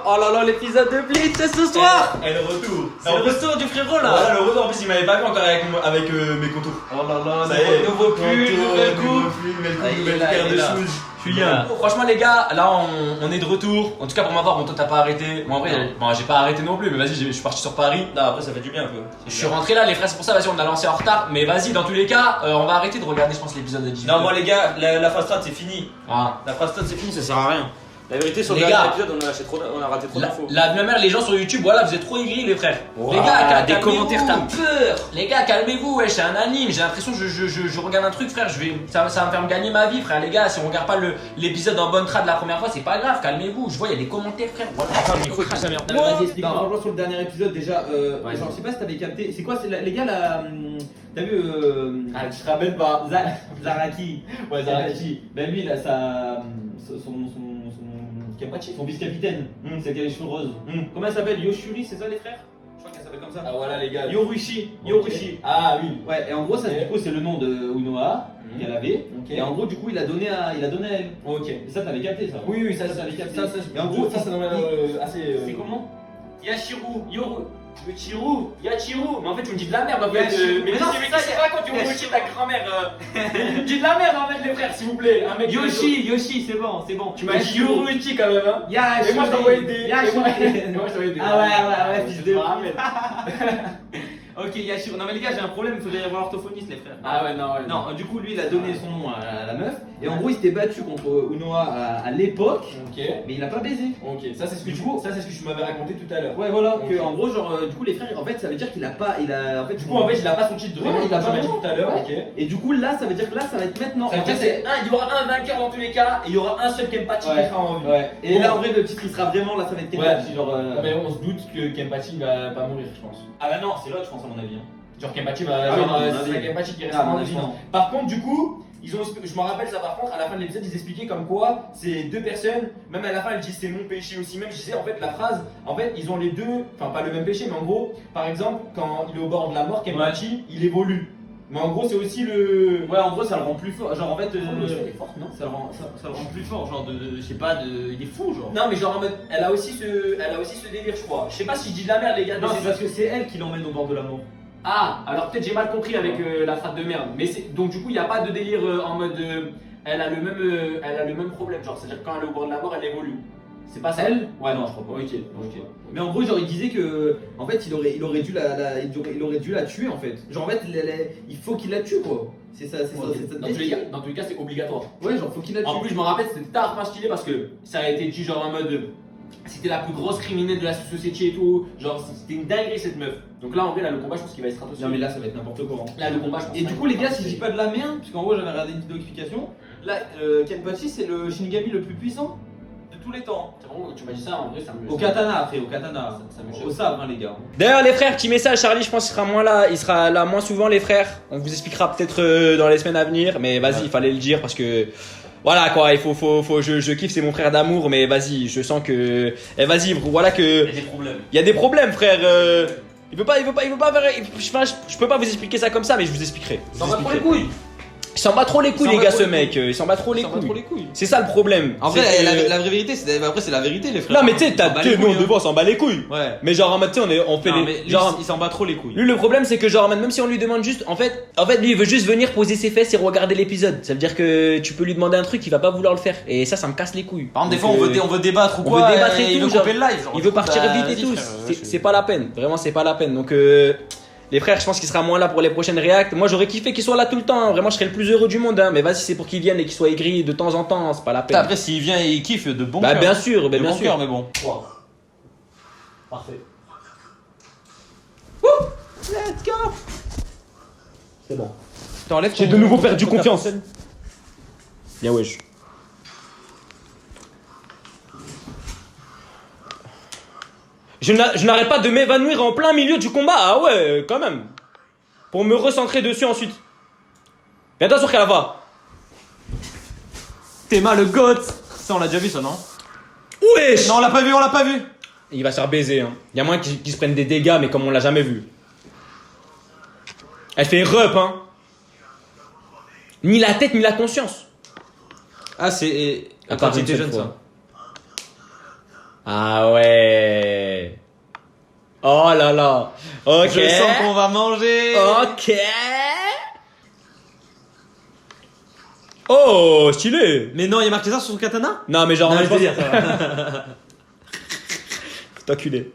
Oh là là, l'épisode de Blitz, c'est ce soir. Et le retour. C'est le retour du frérot là. Voilà, le retour. En plus, il m'avait pas vu encore avec mes contours. Oh là là, Ça y est. nouveau pull, nouvelle coupe. Nouvelle paire de choses. Je suis bien. Franchement les gars, là on est de retour. En tout cas pour ma part, bon toi t'as pas arrêté. Moi en vrai, bon, j'ai pas arrêté non plus, mais vas-y, je suis parti sur Paris. Non, après ça fait du bien un peu. Je suis rentré là, les frères, c'est pour ça, vas-y, on a lancé en retard. Mais vas-y, dans tous les cas, on va arrêter de regarder, je pense, l'épisode de 18. Non, moi les gars, la phase strat c'est fini. Ah. La phase strat c'est fini, ça sert à rien. La vérité, sur le Les dernier gars, épisode, on a raté trop d'infos. La même mère, les gens sur YouTube, voilà, vous êtes trop aigris, les frères. Wow, les gars, des commentaires, t'as peur. Les gars, calmez-vous, ouais, c'est un anime. J'ai l'impression que je regarde un truc, frère. Ça va me faire me gagner ma vie, frère. Les gars, si on regarde pas l'épisode en bonne trad la première fois, c'est pas grave, calmez-vous. Je vois, il y a des commentaires, frère. Voilà, Attends, le micro il sa merde. Vas-y, explique-moi. Franchement, sur le dernier épisode, déjà, genre, je sais pas si t'avais capté. C'est quoi, les gars, là. T'as vu. Je te rappelle pas. Zaraki. Ouais, Zaraki. Ben lui, là, son Kenpachi, son vice-capitaine. C'est qui a les cheveux roses. Comment elle s'appelle? Yoshuri, c'est ça, les frères? Je crois qu'elle s'appelle comme ça. Ah voilà les gars. Yorushi. Ok. Yorushi. Ah oui. Ouais, et en gros, ça, du coup, c'est le nom de Unoha qu'elle avait. Ok. Et en gros, du coup, il a donné à elle. Ok. Et ça, t'avais capté, ça? Oui, ça t'avais capté. Et en gros, ça c'est assez. C'est comment? Yachiru, Yachiru. Mais en fait, tu me dis de la merde en fait. Yachiru. Mais non, c'est pas quand tu me dis ta grand-mère. Tu me dis de la merde en fait, les frères, s'il vous plaît. Un mec Yoshi, c'est bon. Tu m'as dit Yoruichi quand même, hein. Yashi. Et moi, je t'envoyais des. Yashi. Et moi, je t'envoyais des. Ah ouais, fils de. Ah, Ok, Yashiro. Non, mais les gars, j'ai un problème, il faudrait y avoir l'orthophoniste, les frères. Ah ouais, non, ouais. Non, du coup, lui, il a donné son nom à la meuf. Et en gros, il s'était battu contre Unoha à l'époque. Ok. Mais il a pas baisé. Ok. Ça c'est ce que tu m'avais raconté tout à l'heure. Ouais, voilà. Ok. Que, en gros, genre, du coup, les frères, en fait, ça veut dire qu'il a pas. En fait, Du coup, en fait, il a pas son titre de Ouais, il a pas dit vraiment. tout à l'heure. Ouais. Ok. Et du coup, là, ça veut dire que là, ça va être maintenant. Ça veut dire que il y aura un vainqueur dans tous les cas et il y aura un seul Kenpachi qui Ouais. sera en vie. Ouais. Et Bon. là, en vrai, le titre, il sera vraiment. Là, ça va être Kenpachi. Genre. Mais on se doute que Kenpachi va pas mourir, je pense. Ah bah non, c'est l'autre, je pense, à mon avis. Genre Kenpachi va. Ah oui, non, c'est à mon avis. Kenpachi qui reste Ah, à mon en avis, vie. non. Par contre, du coup, je me rappelle ça par contre, à la fin de l'épisode, ils expliquaient comme quoi c'est deux personnes, même à la fin, ils disent c'est mon péché aussi. Même je disais en fait la phrase, en fait, ils ont les deux, enfin pas le même péché, mais en gros, par exemple, quand il est au bord de la mort, Kenpachi, il évolue. Mais en gros, c'est aussi le. Ouais, en gros, ça le rend plus fort. Genre, en fait. Elle est forte, non? Ça le rend plus fort. Genre, je sais pas, il est fou, genre. Non, mais genre en mode, elle a aussi ce délire, je crois. Je sais pas si je dis de la merde, les gars. Non, mais c'est parce que c'est elle qui l'emmène au bord de la mort. Ah, alors peut-être j'ai mal compris avec la phrase de merde. Mais donc du coup, il n'y a pas de délire en mode, elle a le même problème. Genre, c'est-à-dire que quand elle est au bord de la mort, elle évolue. C'est pas ça? Elle? Ouais, non, je crois pas. Ok. Mais en gros, genre, il disait que, en fait, il aurait dû la tuer, en fait. Genre, en fait, il faut qu'il la tue, quoi. C'est ça, Dans tous les cas, c'est obligatoire. Ouais, genre, faut qu'il la tue. En plus, je me rappelle, c'était tard stylé parce que ça a été dit genre en mode, c'était la plus grosse criminelle de la société et tout. Genre, c'était une dinguerie cette meuf. Donc là, en vrai, là, le combat, je pense qu'il va être stratosphérique. Non, mais là, ça va être n'importe quoi. Là, le combat, je pense. Et du coup, les gars, si je dis pas de la merde, parce qu'en gros, j'avais regardé une vidéo explication, là, Kenpachi, c'est le Shinigami le plus puissant de tous les temps. C'est vraiment, tu m'as dit ça, en vrai, ça me. Au katana, après, au katana. Ça me choque. Au sabre, hein, les gars. D'ailleurs les frères, petit message, Charlie, je pense qu'il sera moins là, il sera là moins souvent les frères. On vous expliquera peut-être dans les semaines à venir, mais vas-y, il fallait le dire parce que voilà quoi, il faut je kiffe, c'est mon frère d'amour, mais vas-y, je sens que vas-y, voilà que Il y a des problèmes. il y a des problèmes frère. Il veut pas faire, je peux pas vous expliquer ça comme ça, mais je vous expliquerai. Je S'en vous va pour les expliquerai. couilles. Il s'en bat trop les couilles Il s'en les bat gars trop ce les mec, il s'en bat trop les Ça va trop couilles. les couilles. C'est ça le problème. En vrai, C'est que- la vraie vérité, après, c'est la vérité, les frères. Non mais tu sais, On s'en bat les nous on couilles, devant on s'en bat les couilles. Ouais. Mais genre en mode tu sais on fait Non, les mais lui, genre il s'en bat trop les couilles. lui le problème c'est que genre même si on lui demande juste en fait lui il veut juste venir poser ses fesses et regarder l'épisode. Ça veut dire que tu peux lui demander un truc il va pas vouloir le faire et ça me casse les couilles. Par exemple, des Donc, fois, on veut débattre ou on quoi. veut débattre et il tout, veut genre, couper le live. Genre, il du veut coup, partir bah, vite et vas-y, tout. frère, C'est pas la peine. Vraiment c'est pas la peine. Donc les frères, je pense qu'il sera moins là pour les prochaines réacts. Moi, j'aurais kiffé qu'il soit là tout le temps. Vraiment, je serais le plus heureux du monde. Hein. Mais vas-y, c'est pour qu'il vienne et qu'il soit aigri de temps en temps. C'est pas la peine. Après, s'il vient et il kiffe de bon Bah, cœur. bien sûr, De bien bon sûr. cœur, mais bon. Parfait. Let's go. C'est bon. T'enlèves J'ai de nouveau perdu confiance. Bien wesh. Je n'arrête pas de m'évanouir en plein milieu du combat. Ah ouais, quand même. Pour me recentrer dessus ensuite. Viens-toi sur Calava. Théma le goth. Ça, on l'a déjà vu, ça, non? Wesh. Non, on l'a pas vu. Il va se faire baiser. Hein. Il y a moins qu'ils se prennent des dégâts, mais comme on l'a jamais vu. Elle fait rep, hein. Ni la tête, ni la conscience. Ah, c'est. À Quand part il une était seule jeune, fois. ça. Ah ouais. Oh là là. Ok. Je sens qu'on va manger. Ok. Oh, stylé. Mais non, il y a marqué ça sur son katana? Non, mais genre, Non, je je pense- veux dire ça. Putain, culé.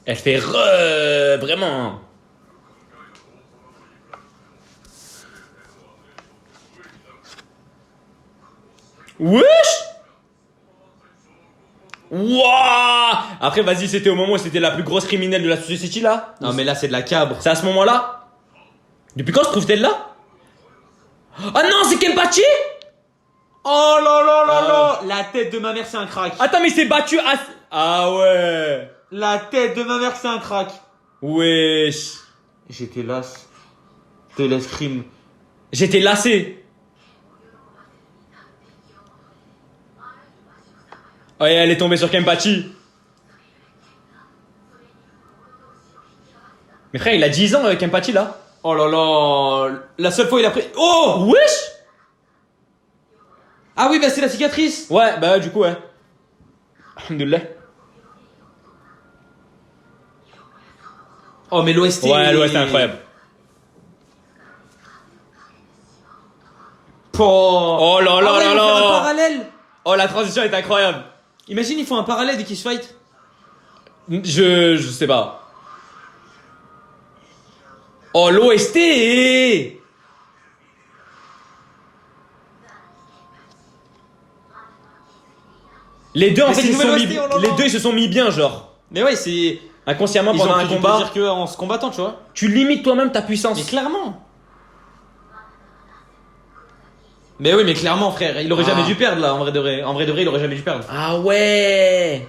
Elle fait vraiment. Wesh! Wouah! Après, vas-y, c'était au moment où c'était la plus grosse criminelle de la société là. Non, mais là, c'est de la cabre. C'est à ce moment-là? Depuis quand se trouve-t-elle là? Ah non, c'est Kenpachi? Oh là là là là. La tête de ma mère, c'est un crack. Attends, mais il s'est battu à... Ah ouais. La tête de ma mère, c'est un crack. Wesh. J'étais las. De l'escrime. J'étais lassé. Oh, et elle est tombée sur Kenpachi. Mais frère, il a 10 ans, Kenpachi, là. Oh là là. La seule fois, il a pris. Oh! Wesh. Ah oui, bah c'est la cicatrice. Ouais, bah du coup, ouais. Alhamdoulilah. Oh, mais l'OST. Ouais, l'OST est incroyable. Oh là là Ah ouais, là ils vont faire un là. parallèle. Oh, la transition est incroyable. Imagine, ils font un parallèle dès qu'ils se fight. Je sais pas. Oh, l'OST. Les deux, en Mais fait, c'est ils se une sont nouvelle mis... OST, oh là là. les deux, ils se sont mis bien, genre. Mais ouais, c'est. Inconsciemment, Ils pendant ont un pris du combat, plaisir que en se combattant, tu vois. tu limites toi-même ta puissance. Mais clairement. Mais oui, mais clairement, frère, il aurait Ah. jamais dû perdre là, en vrai de vrai. En vrai de vrai, il aurait jamais dû perdre. Ah ouais.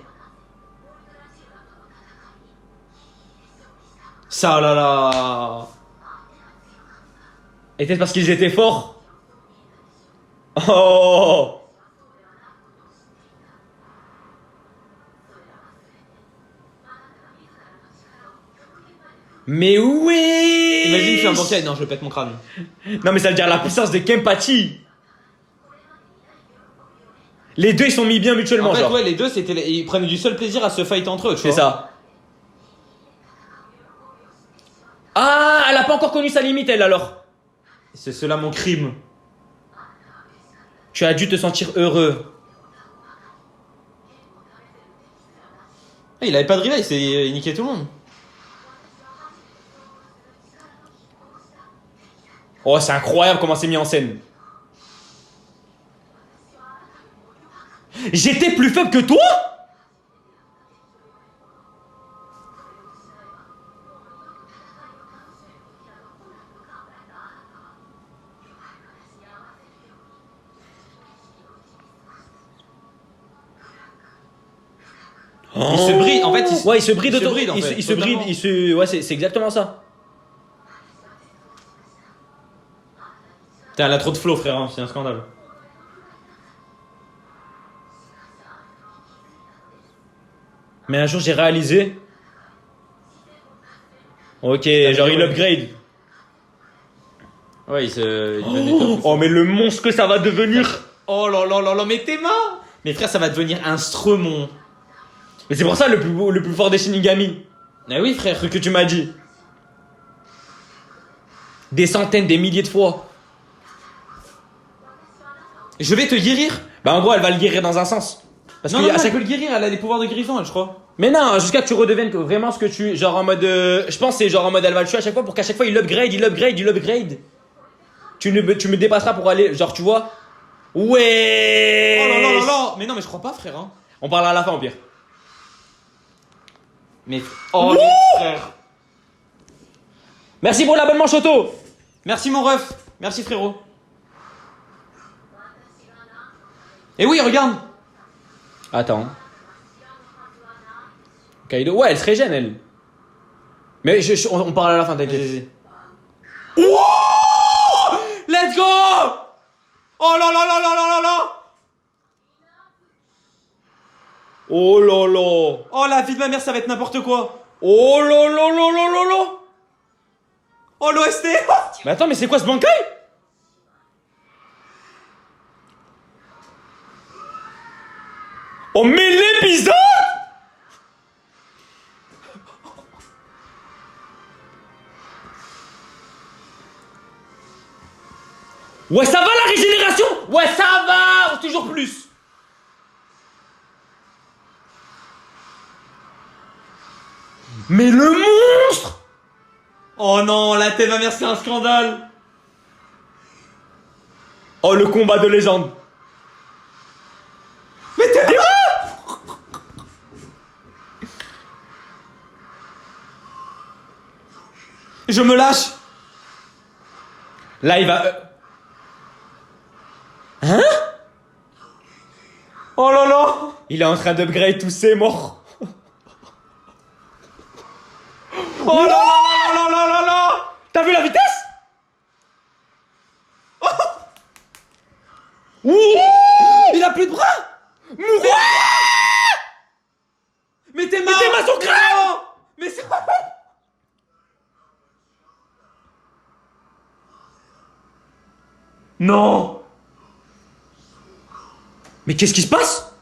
Ça là là. Et peut-être parce qu'ils étaient forts. Oh. Mais oui. Imagine, il fait un banquet. Non, je le pète mon crâne. Non mais ça veut dire la puissance de Kenpachi. Les deux ils sont mis bien mutuellement En fait, genre. ouais, les deux, ils prenaient du seul plaisir à se fight entre eux, tu C'est vois. ça. Ah, elle a pas encore connu sa limite elle alors. C'est cela mon crime. Tu as dû te sentir heureux. Ah, il avait pas de rival, il niquait tout le monde. Oh, c'est incroyable comment c'est mis en scène. J'étais plus faible que toi? Il se bride, en fait, Ouais, il se bride, il se bride, en fait, il se bride, totalement. il se... Ouais, c'est exactement ça. Putain, elle a trop de flow, frère, hein, c'est un scandale. Mais un jour, j'ai réalisé. Ok, genre il upgrade. Ouais, il devenait top. Oh, mais le monstre que ça va devenir. Oh là là là là, mais tes mains. Mais frère, ça va devenir un stremon. Mais c'est pour ça le plus fort des Shinigami. Mais oui, frère. Ce que tu m'as dit. Des centaines, des milliers de fois. Je vais te guérir. Bah en gros, elle va le guérir dans un sens. Parce Non, que non, à non, chaque- elle peut le guérir, elle a des pouvoirs de guérison, elle, je crois. Mais non, jusqu'à que tu redeviennes vraiment ce que tu... Genre en mode... je pense que c'est genre en mode elle va le tuer à chaque fois pour qu'à chaque fois il upgrade. Tu me dépasseras pour aller... Genre tu vois. Ouais. Oh là là là là. Mais non, mais je crois pas, frère. Hein. On parlera à la fin au pire. Mais. Oh, mais frère. Merci pour l'abonnement Choto. Merci, mon ref. Merci, frérot. Et oui, regarde. Attends. Kaido, ouais, elle se régène, elle. Mais on parle à la fin, t'inquiète. Vas-y. Let's go. Oh là là là là là là là. Oh là là. Oh, la vie de ma mère, ça va être n'importe quoi. Oh là là là là là là. Oh, l'OST. Mais attends, mais c'est quoi ce Bankai? Oh, mais l'épisode! Ouais, ça va la régénération? Ouais, ça va! Toujours plus! Mais le monstre! Oh non, la tête de ma mère, c'est un scandale. Oh, le combat de légende! Mais t'es là. Je me lâche. Là, il va... Hein? Oh là là. Il est en train d'upgrade tous ses morts. Oh là là là là là là. T'as vu la vitesse? Ouh! Il a plus de bras. Mourir! Mais t'es Mais t'es ma son crâne! Mais c'est... Non! Mais qu'est-ce qui se passe?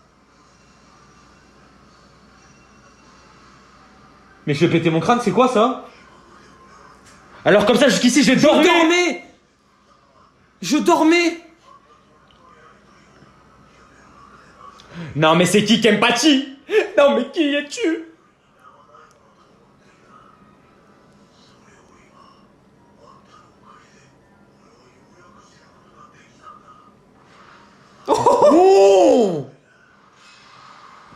Mais je vais péter mon crâne, c'est quoi ça? Alors comme ça jusqu'ici je dormais. Je dormais. Non mais c'est qui Kenpachi? Non mais qui es-tu? Oh!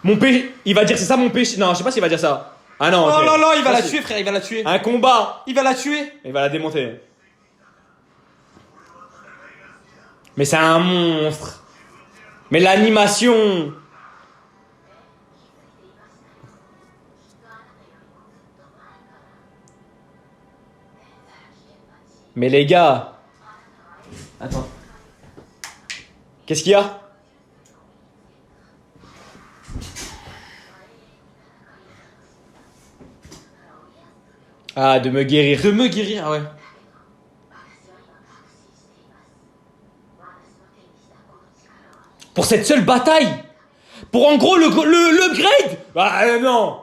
Mon péché. Il va dire c'est ça mon péché. Non, je sais pas s'il va dire ça. Ah non. Oh ok. là là, il va Ça, la c'est tuer, frère, il va la tuer. Un combat. Il va la tuer. Il va la démonter. Mais c'est un monstre. Mais l'animation. Mais les gars. Attends. Qu'est-ce qu'il y a? Ah, de me guérir. De me guérir, ah ouais. Pour cette seule bataille? Pour en gros l'upgrade? Ah non.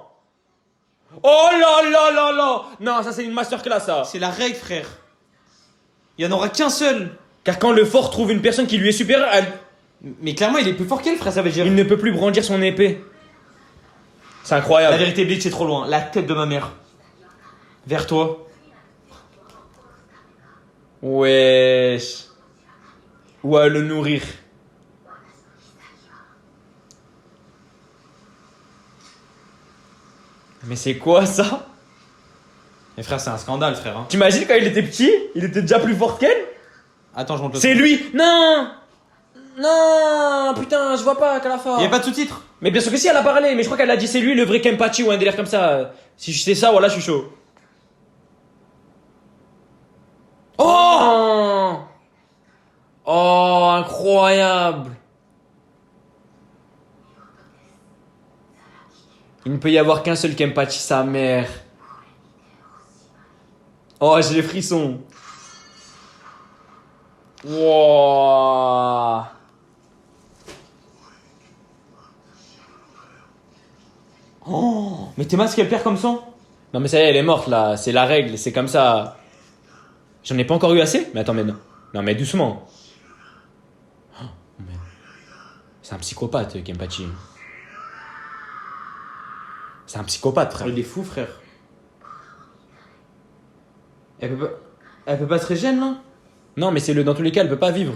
Oh là là là là. Non, ça c'est une masterclass ça. C'est la règle, frère. Il y en aura qu'un seul. Car quand le fort trouve une personne qui lui est supérieure, Mais clairement, il est plus fort qu'elle, frère, ça veut dire. il ne peut plus brandir son épée. C'est La incroyable. vérité, Bleach, c'est trop loin. La tête de ma mère. Vers toi. Wesh. Ou à le nourrir. Mais c'est quoi ça? Mais frère, c'est un scandale, frère. Hein. T'imagines quand il était petit, il était déjà plus fort qu'elle? Attends, je monte le C'est lui. Non. Non, putain, je vois pas qu'elle a fait. Il y a pas de sous-titres. Mais bien sûr que si, elle a parlé, mais je crois qu'elle a dit c'est lui le vrai Kenpachi ou un délire comme ça. Si je sais ça, voilà, je suis chaud. Oh! Oh, incroyable! Il ne peut y avoir qu'un seul Kenpachi, sa mère. Oh, j'ai les frissons. Wow. Oh, mais t'es masque, elle perd comme ça. Non mais ça y est, elle est morte là, c'est la règle, c'est comme ça. J'en ai pas encore eu assez? Mais attends, mais non. Non mais doucement. Oh, mais... C'est un psychopathe, Kenpachi. C'est un psychopathe, frère. Il est fou, frère. Elle peut pas se régénérer, là? Non mais c'est le dans tous les cas, elle peut pas vivre.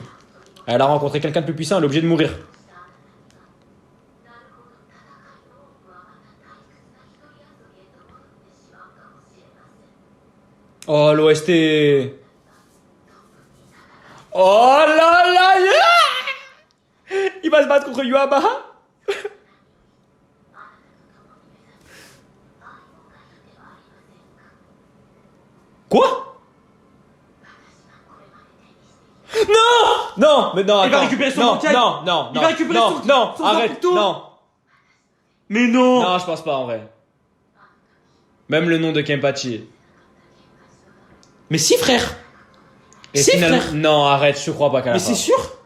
Elle a rencontré quelqu'un de plus puissant, elle est obligée de mourir. Oh l'OST. Oh là là, yeah. Il va se battre contre Yuaba. Quoi? Non! Non! Mais non, Il va attends. récupérer son non, bancaire. non, non, Il non, va récupérer non, son- non, son arrête, Zabuto. non. Mais non. Non, je pense pas en vrai. Même le nom de Kenpachi. Mais si, frère. Et Si, finalement- frère. Non, arrête, je te crois pas qu'à la Mais fin. c'est sûr.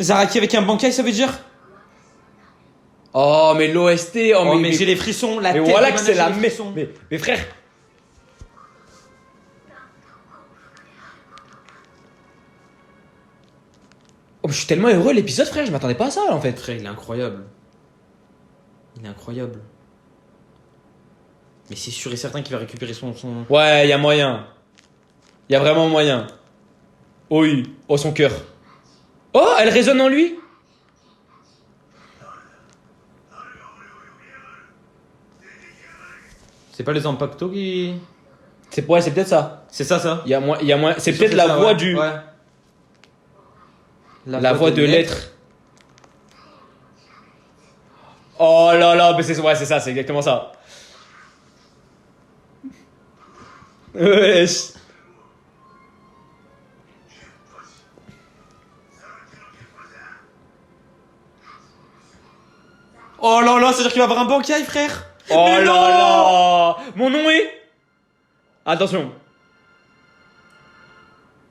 Zaraki avec un bankai, ça veut dire. Oh, mais l'OST, Oh, mais j'ai les frissons. La Mais tête voilà de que Mana, c'est j'ai la les frissons. mais frère. Oh, mais je suis tellement heureux l'épisode, frère, je m'attendais pas à ça en fait. Frère, il est incroyable. Il est incroyable. Mais c'est sûr et certain qu'il va récupérer son. Ouais, y a moyen. Y a vraiment moyen. Oh oui, oh son cœur. Oh, elle résonne en lui. C'est pas les Impacto qui. C'est peut-être ça. C'est ça. Y a moins, c'est sûr peut-être que la ça, voix ouais. du, Ouais. la voix de l'être. Oh là là, mais c'est ça, c'est exactement ça. Wesh. Oh là là, c'est-à-dire qu'il va avoir un bankai, frère. Oh Mais là non. là. Mon nom est. Attention.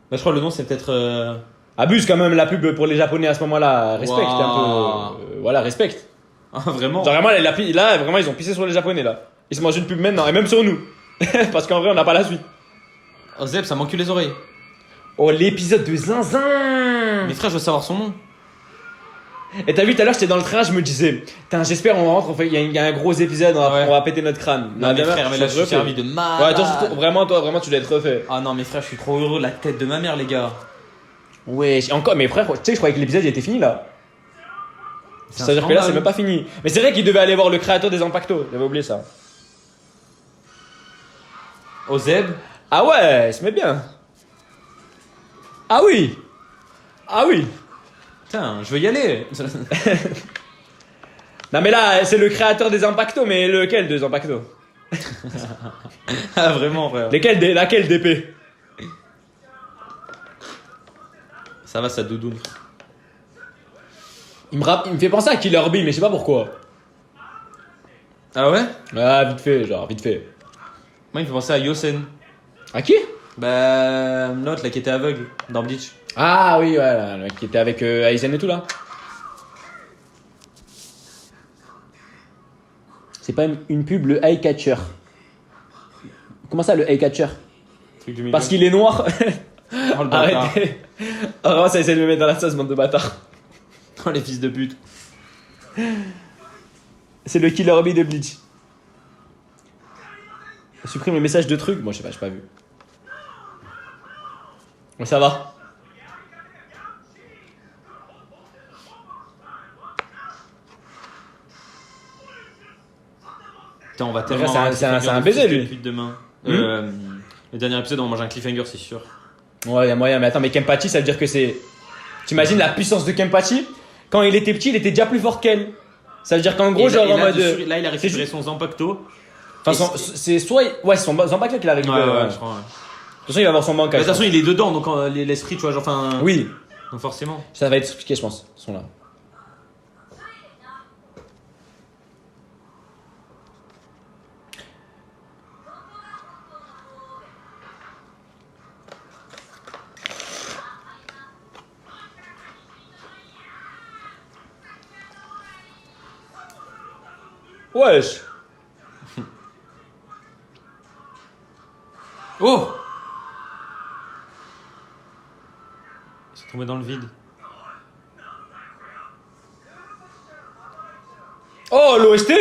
Bah, je crois que le nom c'est peut-être. Abuse quand même la pub pour les Japonais à ce moment-là. Respecte Wow. un peu. Voilà, respecte. Ah, vraiment. Genre vraiment, là, vraiment, ils ont pissé sur les Japonais là. Ils se mangent une pub maintenant, et même sur nous. Parce qu'en vrai, on n'a pas la suite. Oh, Zeb, ça m'encule les oreilles. Oh, l'épisode de Zinzin. Mais frère, je veux savoir son nom. Et t'as vu tout à l'heure, j'étais dans le train, je me disais, putain, j'espère on rentre, il y a un gros épisode, Ouais. on va péter notre crâne. Non, mais bien, frère, mais là, je suis refait. servi de mal. Ouais, toi, vraiment, tu dois être refait. Ah non, mais frère, je suis trop heureux. La tête de ma mère, les gars. Ouais, encore, mais frère, tu sais, je croyais que l'épisode il était fini là. C'est un C'est-à-dire que là, c'est scandale. même pas fini. Mais c'est vrai qu'il devait aller voir le créateur des Impactos, j'avais oublié ça. Oh, Zeb. Ah ouais, il se met bien. Ah oui. Ah oui. Putain, je veux y aller. Non mais là, c'est le créateur des Impactos, mais lequel des Impactos? Ah, vraiment, frère. Laquelle d'épée? Ça va, ça doudoune. Il me fait penser à Killer Bee, mais je sais pas pourquoi. Ah ouais? Ah, vite fait, vite fait. Moi, il me fait penser à Yosen. À qui? Bah, l'autre, là, qui était aveugle, dans Bleach. Ah oui, ouais, là, le mec qui était avec Aizen et tout là. C'est pas une pub, le Eye Catcher. Comment ça, le Eye Catcher? Truc du milieu. Parce qu'il est noir. Oh, le bâtard. Arrêtez. Oh, vraiment, ça essaie de me mettre dans la sauce, bande de bâtards. Oh, les fils de pute. C'est le Killer Bee de Bleach. Supprime le message de truc. Moi, je sais pas, j'ai pas vu. Mais ça va. Putain, on va C'est tellement. un- c'est un baiser, lui. Depuis demain. Hmm Le dernier épisode, on mange un cliffhanger, c'est sûr. Ouais, y a moyen. Mais attends, mais Kenpachi, ça veut dire que c'est. T'imagines la puissance de Kenpachi? Quand il était petit, il était déjà plus fort qu'elle. Ça veut dire qu'en gros, Et genre là, en mode. là, il a récupéré son Zampacto. Enfin, c'est soit. Ouais, c'est son Zanpakuto qu'il a récupéré. ouais. je crois. Ouais. De toute façon, il va avoir son banque. De toute façon, il est dedans, donc l'esprit, tu vois, genre, enfin. Oui, Donc forcément. ça va être expliqué, je pense. Ils sont là. Wesh. Oh! C'est tombé dans le vide. Oh, l'OST.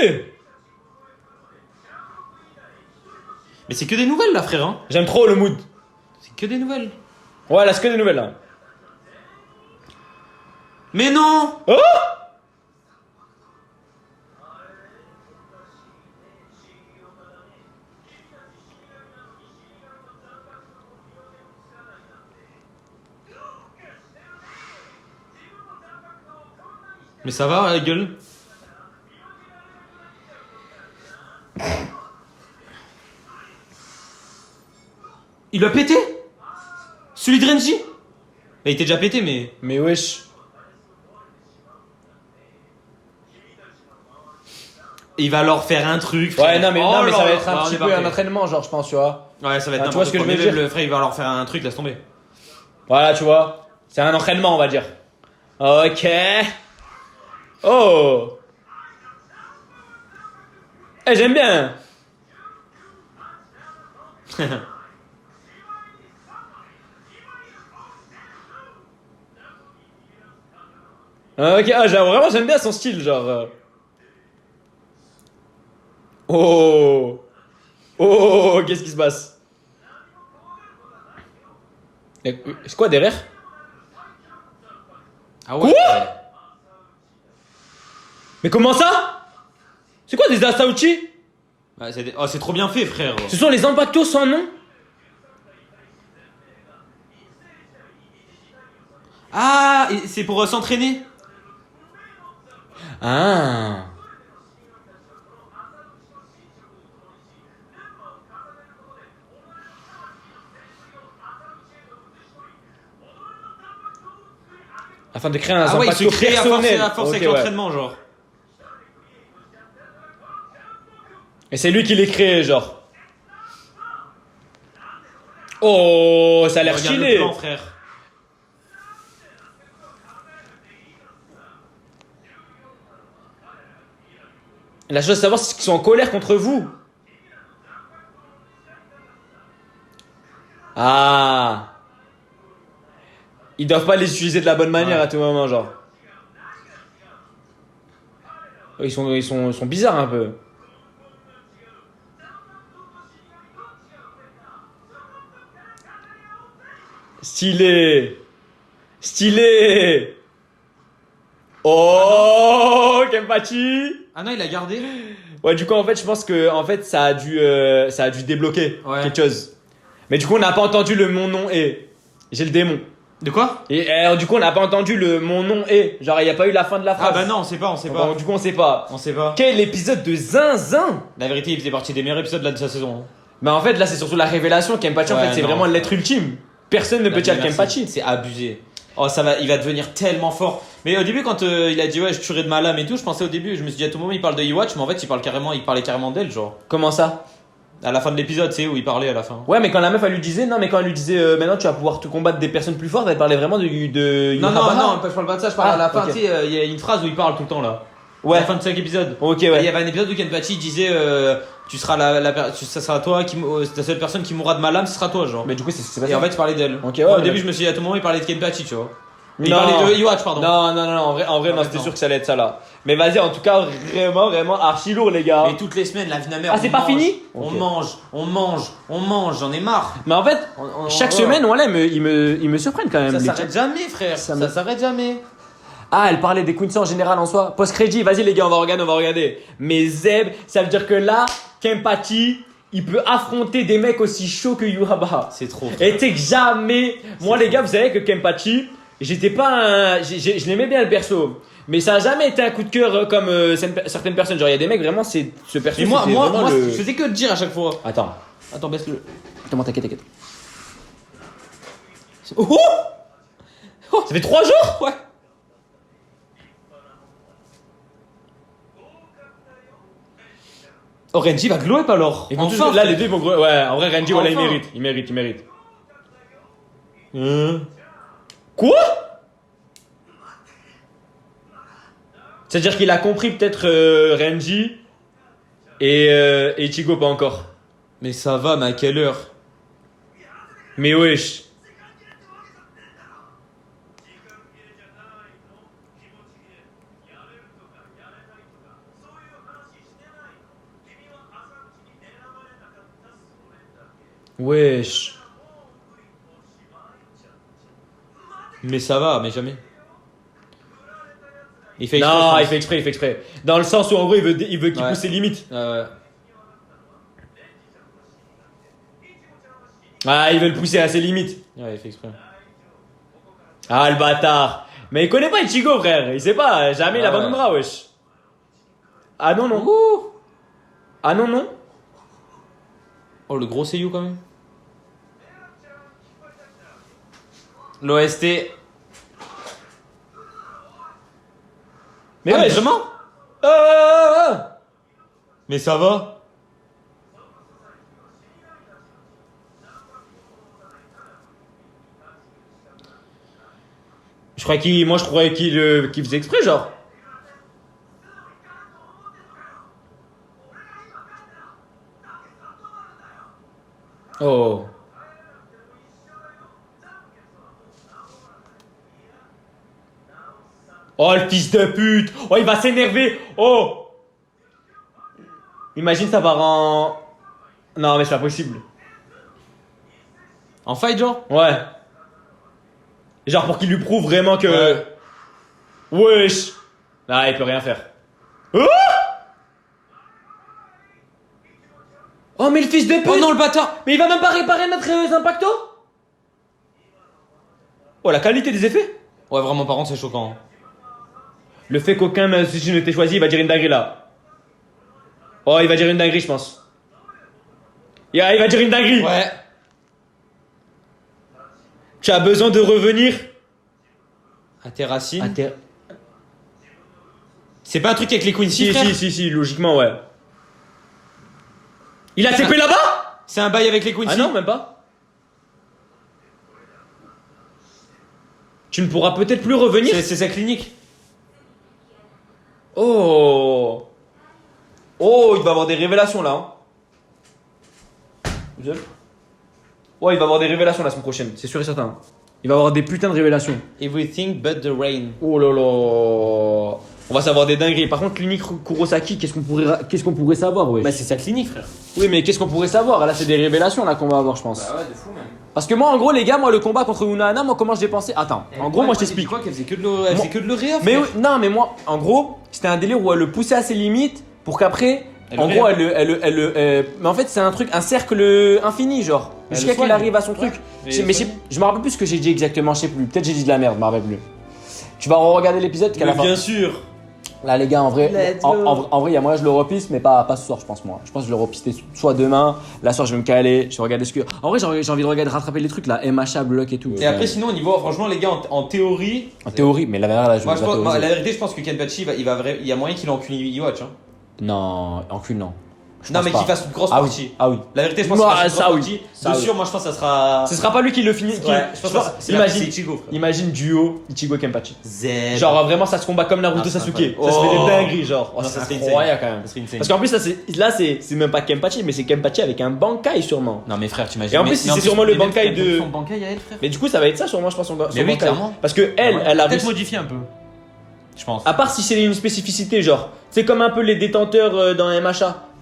Mais c'est que des nouvelles là, frère. Hein. J'aime trop le mood. C'est que des nouvelles. Ouais, là, c'est que des nouvelles là. Mais non! Oh. Mais ça va, la gueule? Il a pété? Celui de Renji? Il était déjà pété, mais. Mais wesh. il va leur faire un truc. Ouais, non, mais, Oh mais là ça va là. être un Ouais, on petit est peu pas un prêt. entraînement, genre, je pense, tu vois. Ouais, ça va être Ah, tu vois ce que je veux mais dire le frère, il va leur faire un truc, laisse tomber. Voilà, tu vois. C'est un entraînement, on va dire. Ok. Oh. Eh, j'aime bien. Ok, ah, vraiment j'aime bien son style, genre. Oh. Oh, qu'est-ce qui se passe? C'est quoi derrière? Ah ouais. Mais comment ça? C'est quoi des Asauchi? Ouais, oh, c'est trop bien fait, frère. Ce sont les Impactos sans nom? Ah, et c'est pour s'entraîner. Ah. Afin de créer un Ah ouais, il Impacto se crée personnel. à force Ok, avec ouais. l'entraînement, genre. Et c'est lui qui les crée, genre. Oh, ça a l'air Regarde le stylé. plan, frère. La chose à savoir, c'est qu'ils sont en colère contre vous. Ah. Ils doivent pas les utiliser de la bonne manière Ouais. à tout moment, genre. Ils sont bizarres un peu. Stylé. Stylé. Oh, Kenpachi. Ah non, il a gardé. Ouais, du coup, en fait, je pense que en fait, ça a dû débloquer Ouais. quelque chose. Mais du coup, on n'a pas entendu le mon nom est. J'ai le démon. De quoi? Et du coup, on n'a pas entendu le mon nom est. Genre, il n'y a pas eu la fin de la phrase. Ah bah non, on sait pas. Bon, du coup, on sait pas. On sait pas. Quel épisode de zinzin. La vérité, il faisait partie des meilleurs épisodes là de sa saison. Mais en fait, là, c'est surtout la révélation. Kenpachi, en Ouais, fait, c'est non, vraiment ça- l'être ultime. Personne ne peut dire Kenpachi. C'est abusé. Oh, il va devenir tellement fort. Mais au début, quand il a dit ouais, je tuerai de ma lame et tout, je pensais au début, je me suis dit à tout moment, il parle de Iwatch, mais en fait, il parlait carrément d'elle, genre. Comment ça? À la fin de l'épisode, c'est où il parlait à la fin. Ouais, mais quand la meuf, elle lui disait, non, mais quand elle lui disait, maintenant, tu vas pouvoir te combattre des personnes plus fortes, elle parlait vraiment de Non, je parle pas de ça, je parle Ah, à la fin, ok. tu sais, il y a une phrase où il parle tout le temps là. Ouais. À la fin de chaque épisode. Ok, Et il y ouais. avait un épisode où Kenpachi disait tu seras ça sera toi la seule personne qui mourra de ma lame, ce sera toi, genre. Mais du coup, c'est pas Et ça. en fait, il parlait d'elle. Ok, ouais, Au mais- début, je me suis dit à tout moment, il parlait de Kenpachi, tu vois. Et il Non. parlait de Iwatch, pardon. Non, en vrai, non, c'était sûr que ça allait être ça là. Mais vas-y, en tout cas, vraiment archi lourd, les gars. Mais toutes les semaines, la vie de ma mère. Ah, c'est on pas mange, fini On Ok. mange, j'en ai marre. Mais en fait, chaque voilà. semaine, voilà, ils me surprennent quand même. Ça les s'arrête jamais, frère. Ça Ça me- s'arrête jamais. Ah, elle parlait des Queens en général en soi. Post-crédit, vas-y les gars, on va regarder. Mais Zeb, ça veut dire que là, Kenpachi, il peut affronter des mecs aussi chauds que Yuraba. C'est trop. Et tu sais que jamais, moi les gars, vous savez que Kenpachi, j'étais pas un, je l'aimais bien le perso. Mais ça a jamais été un coup de cœur comme certaines personnes. Genre, il y a des mecs, vraiment, c'est ce perso. Et moi, c'était vraiment je le- faisais que te dire à chaque fois. Attends, Baisse-le. t'inquiète. Oh, Ça fait 3 jours? ouais. Oh, Renji va glow up alors. Ils vont tous- Enfin, là, les deux ils vont gros. Ouais, en vrai, Renji, voilà, il Enfin. mérite. Quoi? C'est-à-dire qu'il a compris peut-être Renji et Ichigo pas encore. Mais ça va, mais à quelle heure? Mais wesh. Wesh. Mais ça va, mais jamais. Il fait exprès, Non, je il pense. fait exprès. Dans le sens où en gros il veut qu'il Ouais. pousse ses limites. Ouais. Ah, il veut le pousser à ses limites. Ouais, il fait exprès. Ah, le bâtard. Mais il connaît pas Ichigo, frère. Il sait pas. Jamais il Ah abandonnera, wesh. Ah non, non. Ah non, non. Oh, le gros Seiyu quand même. L'OST. Mais Ah, ouais, vraiment? Ah, ah, ah. Mais ça va. Moi je croyais qu'il faisait exprès genre. Oh. Oh le fils de pute. Oh il va s'énerver. Oh. Imagine ça part en... Non mais c'est pas possible. En fight, genre? Ouais. Genre pour qu'il lui prouve vraiment que... Wesh. Ah il peut rien faire. Oh, oh mais le fils de pute. Oh non, le bâtard! Mais il va même pas réparer notre impacto. Oh la qualité des effets. Ouais, vraiment, par contre, c'est choquant. Le fait qu'aucun si ne t'ait choisi, il va dire une dinguerie là. Oh, il va dire une dinguerie, je pense. Yeah, il va dire une dinguerie. Ouais. Tu as besoin de revenir À tes racines. à tes... C'est pas un truc avec les Quincy, frère? Si, logiquement, ouais. Il a TP là-bas? C'est un bail avec les Quincy? Ah non, même pas. Tu ne pourras peut-être plus revenir. C'est sa clinique. Oh. Oh, il va avoir des révélations là. Hein. Ouais, il va avoir des révélations la semaine prochaine, c'est sûr et certain. Il va avoir des putains de révélations. Everything but the rain. Oh là là. On va savoir des dingueries. Par contre, clinique Kurosaki, qu'est-ce qu'on pourrait savoir, ouais. Bah, c'est sa clinique, frère. Oui, mais qu'est-ce qu'on pourrait savoir? Là, c'est des révélations là qu'on va avoir, je pense. Bah ouais, de fou même. Parce que moi, en gros, les gars, moi, le combat contre Unaana, moi, comment je l'ai pensé? Attends, en gros, moi, je t'explique. Quoi qu'elle faisait que de l'eau, elle faisait que de l'euréa, Mais frère. oui, non, mais moi, en gros, c'était un délire où elle le poussait à ses limites pour qu'après, Elle en le gros, réa. mais en fait, c'est un cercle infini, genre. Elle Jusqu'à le qu'il soigne. arrive à son truc. Mais Mais je me rappelle plus ce que j'ai dit exactement, je sais plus. Peut-être j'ai dit de la merde, je me rappelle plus. Tu vas regarder l'épisode qu'à la fin. Bien sûr. Là, les gars, en vrai, Let's en vrai, il y a moyen que je le repiste, mais pas ce soir, je pense, moi. Je pense que je le repister soit demain, la soir, je vais me caler, je vais regarder ce que. En vrai, j'ai envie de regarder, rattraper les trucs là, MHA, Block et tout. Et après, sinon, au niveau, franchement, les gars, en théorie. En théorie, mais la vérité, là, je Moi, vais je pas pense, théoriser. la vérité, je pense que Kenpachi, il y a moyen qu'il encule Iwatch. Hein. Non, encule, non. Je Non, pense mais pas. qu'il fasse une grosse Ah partie. oui, ah oui. La vérité, je pense Non, qu'il fasse une ça, grosse oui. partie. Ça, De oui. sûr, moi, je pense que ça sera. Ce sera pas lui qui le finit. Ouais, je pense que c'est imagine, Ichigo, frère. imagine duo Ichigo Kenpachi. Zeb. Genre vraiment ça se combat comme Naruto Ah, c'est Sasuke. incroyable. Ça se fait Oh. des dingueries genre. Oh, Non, ça ça serait serait insane. incroyable quand même. Ça serait insane. Parce qu'en plus là c'est même pas Kenpachi mais c'est Kenpachi avec un Bankai sûrement. Non, mais frère, t'imagines. Et en plus, si c'est sûrement le Bankai de- Son Bankai à elle, frère. Mais du coup ça va être ça sûrement je pense son Mais oui, Bankai. clairement. Parce que elle a Peut-être réussi. modifié un peu. Je pense. À part si c'est une spécificité genre. C'est comme un peu les détenteurs dans MHA.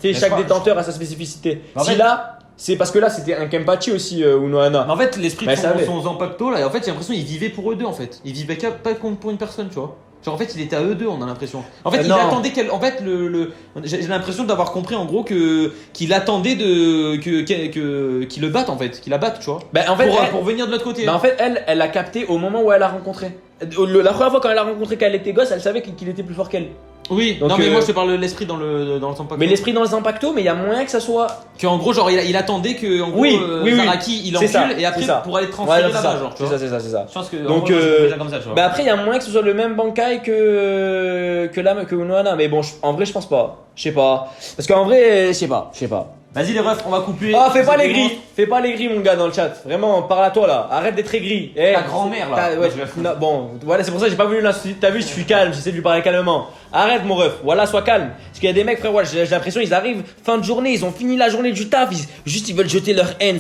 Tu sais Mais chaque je crois- détenteur a sa spécificité. En Si fait- là c'est parce que là c'était un Kenpachi aussi Unohana. Mais en fait, l'esprit de Mais ça va. son Zanpakuto, là, en fait, j'ai l'impression qu'il vivait pour eux deux, en fait. Il vivait pas pour une personne, tu vois. Genre, en fait, il était à eux deux, on a l'impression. En fait, il non. attendait qu'elle. En fait, j'ai l'impression d'avoir compris, en gros, qu'il attendait qu'il le batte, en fait. Qu'il la batte, tu vois. Ben en fait Pour venir de l'autre côté. Mais en fait, elle a capté au moment où elle l'a rencontré. La première fois quand elle a rencontré qu'elle était gosse, elle savait qu'il était plus fort qu'elle. Oui, Donc, non, mais moi, je te parle de l'esprit dans le Zanpakuto. Mais l'esprit dans les impactos, mais il y a moyen que ça soit. Qu'en gros, genre, il attendait que, en gros, Oui, oui, oui. Zaraki, il C'est ça, encule, et après, c'est ça. pour aller transférer Ouais, c'est là-bas, ça, genre, tu c'est vois. ça, c'est ça. Je pense que. Donc, en gros, je fais ça comme ça, tu vois. Bah après, il y a moyen que ce soit le même Bankai que Unohana, mais bon, en vrai, je pense pas. Je sais pas. Parce qu'en vrai, je sais pas. Vas-y, les refs, on va couper. Ah, fais pas Vous les êtes gris, fais pas les gris, mon gars, dans le chat. Vraiment, parle à toi là. Arrête d'être aigri. Eh, Ta grand-mère, là. ouais, non, bon, voilà, c'est pour ça que j'ai pas voulu l'insulter. T'as vu, je suis calme, j'essaie de lui parler calmement. Arrête, mon ref, voilà, sois calme. Parce qu'il y a des mecs, frère, j'ai l'impression, ils arrivent fin de journée, ils ont fini la journée du taf, ils veulent jeter leur haine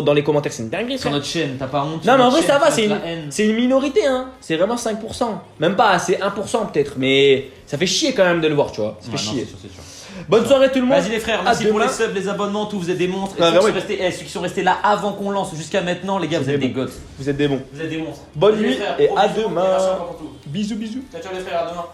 dans les commentaires. C'est une dinguerie, Sur frère. notre chaîne, t'as pas honte. Non, mais en vrai, sur ça notre va, chaîne, la haine. c'est une minorité, hein. C'est vraiment 5%. Même pas, c'est 1% peut-être, mais ça fait chier quand même de le voir, tu vois. Ça fait Ouais, non, chier. c'est sûr. Bonne soirée, tout le monde. Vas-y les frères, À merci pour demain. les subs, les abonnements, tout, vous êtes des monstres. Et Ah, ceux, qui vraiment. sont restés, ceux qui sont restés là avant qu'on lance jusqu'à maintenant, les gars, vous êtes des goths. Vous êtes des bons. Vous êtes des monstres. Bonne Vas-y, les nuit frères, et gros à bisous, demain. merci encore pour tout. Bisous, bisous. Ciao, ciao les frères, à demain.